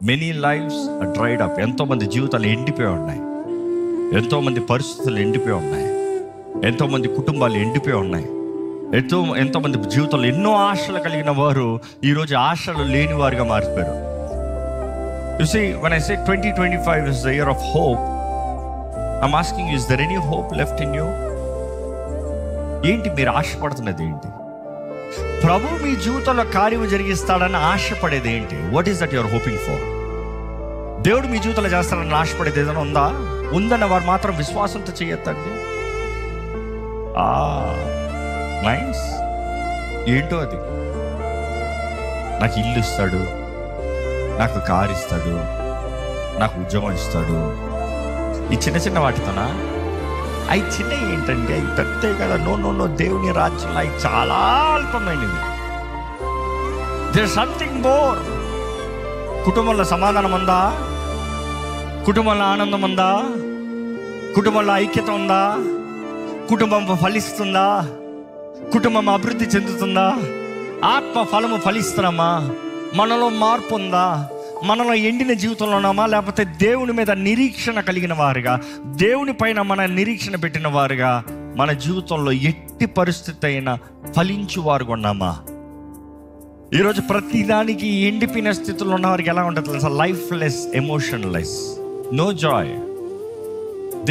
Many lives are dried up. ఎంతోమంది జీవితాలు ఎండిపోయి ఉన్నాయి, ఎంతోమంది పరిస్థితులు ఎండిపోయి ఉన్నాయి, ఎంతోమంది కుటుంబాలు ఎండిపోయి ఉన్నాయి, ఎంతోమంది జీవితంలో ఎన్నో ఆశలు కలిగిన వారు ఈరోజు ఆశలు లేని వారుగా మారిపోయారు. You see, when I say 2025 is the year of hope, I'm asking you, is there any hope left in you? ఏంటి మీరు ఆశపడుతున్నది ఏంటి? ప్రభు మీ జీవితంలో కార్యం జరిగిస్తాడని ఆశపడేది ఏంటి? What is that you are hoping for? దేవుడు మీ జీవితంలో చేస్తాడని ఆశపడేది ఏదైనా ఉందా? ఉందన్న వారు మాత్రం విశ్వాసంతో చేయొద్దండి. నైస్. ఏంటో అది. నాకు ఇల్లు ఇస్తాడు, నాకు కారు ఇస్తాడు, నాకు ఉద్యోగం ఇస్తాడు. ఈ చిన్న చిన్న వాటితోనా? అవి చిన్న ఏంటంటే అవి పెద్ద కదా. నో, దేవుని రాజ్యంలో అవి చాలా అల్పమైనవి. There something more. కుటుంబంలో సమాధానం ఉందా? కుటుంబంలో ఆనందం ఉందా? కుటుంబంలో ఐక్యత ఉందా? కుటుంబం ఫలిస్తుందా? కుటుంబం అభివృద్ధి చెందుతుందా? ఆత్మ ఫలము ఫలిస్తున్నామా? మనలో మార్పు ఉందా? మనలో ఎండిన జీవితంలో ఉన్నామా? లేకపోతే దేవుని మీద నిరీక్షణ కలిగిన వారుగా, దేవుని పైన మన నిరీక్షణ పెట్టిన వారుగా మన జీవితంలో ఎట్టి పరిస్థితి అయినా ఫలించు వారుగా ఉన్నామా? ఈరోజు ప్రతిదానికి ఎండిపోయిన స్థితిలో ఉన్న వారికి ఎలా ఉంటుంది తెలుసా? Lifeless, emotionless, no joy.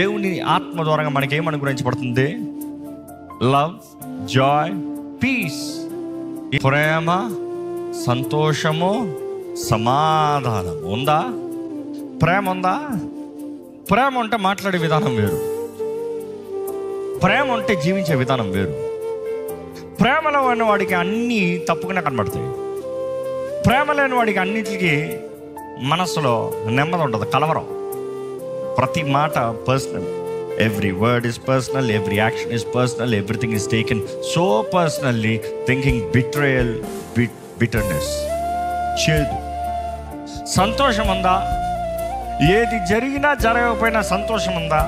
దేవుని ఆత్మ ద్వారా మనకి అనుగ్రహించబడుతుంది? లవ్, జాయ్, పీస్, ప్రేమ, సంతోషము, సమాధానం. ఉందా? ప్రేమ ఉందా? ప్రేమ ఉంటే మాట్లాడే విధానం వేరు, ప్రేమ ఉంటే జీవించే విధానం వేరు. ప్రేమలో ఉన్న వాడికి అన్నీ తప్పుగానే కనబడతాయి. ప్రేమ లేని వాడికి అన్నిటికీ మనసులో నెమ్మది ఉండదు, కలవరం. ప్రతి మాట personal, every word is personal, every action is personal, everything is taken so personally, thinking betrayal, bitterness, చేదు. సంతోషం ఉందా? ఏది జరిగినా జరగకపోయినా సంతోషం ఉందా?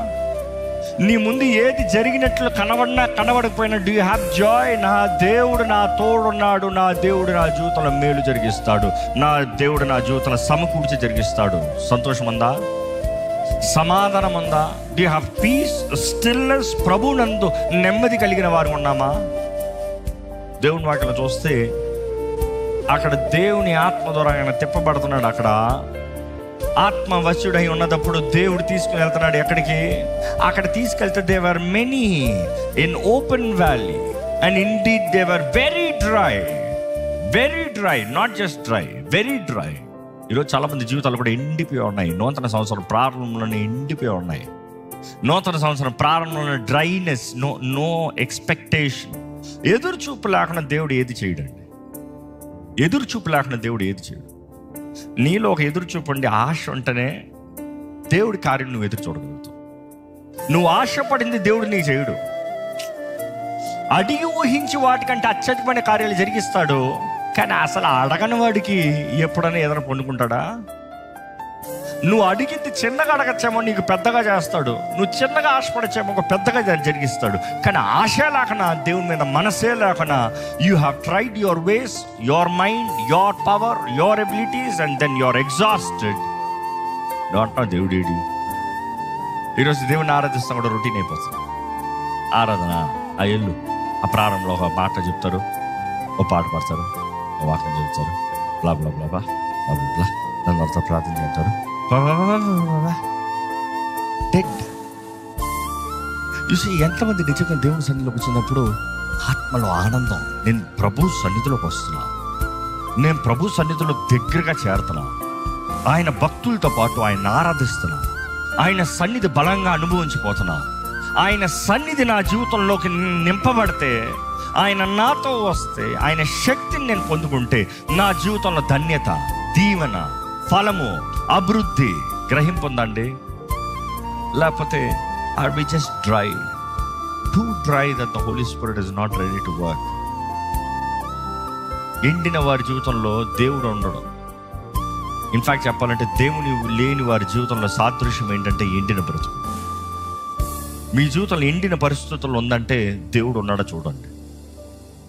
నీ ముందు ఏది జరిగినట్లు కనబడినా కనబడకపోయినా డూ యూ హ్యావ్ జాయ్? నా దేవుడు నా తోడున్నాడు, నా దేవుడు నా జీవితంలో మేలు జరిగిస్తాడు, నా దేవుడు నా జీవితంలో సమకూర్చి జరిగిస్తాడు. సంతోషం ఉందా? సమాధానం ఉందా? Do you have peace, stillness? ప్రభు నందు నెమ్మది కలిగిన వారు ఉన్నామా? దేవుని వాక్యం చూస్తే అక్కడ దేవుని ఆత్మ ద్వారా ఆయన తిప్పబడుతున్నాడు. అక్కడ ఆత్మ వశుడై ఉన్నదప్పుడు దేవుడు తీసుకుని వెళ్తున్నాడు. ఎక్కడికి? అక్కడ తీసుకెళ్తే they were many in open valley and indeed they were very dry, very dry, not just dry, very dry. ఈరోజు చాలా మంది జీవితాలు కూడా ఎండిపోయి ఉన్నాయి. నూతన సంవత్సరం ప్రారంభంలోనే ఎండిపోయి ఉన్నాయి. నూతన సంవత్సరం ప్రారంభంలో డ్రైనెస్, నో ఎక్స్పెక్టేషన్. ఎదురు చూపు లేకుండా దేవుడు ఏది చేయడండి. ఎదురు చూపు లేకుండా దేవుడు ఏది చేయడు. నీలో ఒక ఎదురు చూపు ఉండి ఆశ ఉంటేనే దేవుడి కార్యం నువ్వు ఎదురు చూడగలుగుతావు. నువ్వు ఆశపడింది దేవుడు నీకు చేయడు. అడిగి ఊహించి వాటికంటే అత్యధికమైన కార్యాలు జరిగిస్తాడు. కానీ అసలు అడగని వాడికి ఎప్పుడైనా ఏదైనా పొందుకుంటాడా? నువ్వు అడిగింది చిన్నగా అడగచ్చేమో, నీకు పెద్దగా చేస్తాడు. నువ్వు చిన్నగా ఆశపడచ్చేమో, ఒక పెద్దగా జరిగిస్తాడు. కానీ ఆశ లేకనా, దేవుని మీద మనసే లేకనా, you have tried your ways, your mind, your power, your abilities, and then your exhausted. Don't know దేవుడేడి. ఈరోజు దేవుడిని ఆరాధిస్తాం కూడా రొటీన్ అయిపోతుంది. ఆరాధన ఆ ఎల్లు ఆ ప్రారంభంలో ఒక మాట చెప్తారు, ఓ పాట పాడతారు, ఓ వాక్యం చెప్తారు, బ్లా బ్లా బ్లా బ్లా బ్లా బ్లా, దాని తర్వాత ప్రార్థన చేస్తారు. చూసి ఎంతమంది నిజంగా దేవుని సన్నిధిలోకి వచ్చినప్పుడు ఆత్మలో ఆనందం, నేను ప్రభు సన్నిధిలోకి వస్తున్నా, నేను ప్రభు సన్నిధిలో దగ్గరగా చేరుతున్నా, ఆయన భక్తులతో పాటు ఆయన ఆరాధిస్తున్నా, ఆయన సన్నిధి బలంగా అనుభవించిపోతున్నా, ఆయన సన్నిధి నా జీవితంలోకి నింపబడితే, ఆయన నాతో వస్తే, ఆయన శక్తిని నేను పొందుకుంటే నా జీవితంలో ధన్యత, దీవెన, ఫలము, అభివృద్ధి గ్రహింపొందండి. లేకపోతే are we just dry, too dry that the holy spirit is not ready to work. ఎండిన వారి జీవితంలో దేవుడు ఉండడం. ఇన్ఫ్యాక్ట్ చెప్పాలంటే దేవుని లేని వారి జీవితంలో సాదృశ్యం ఏంటంటే ఎండిన బ్రతుకు. మీ జీవితంలో ఎండిన పరిస్థితుల్లో ఉందంటే దేవుడు ఉన్నాడో చూడండి.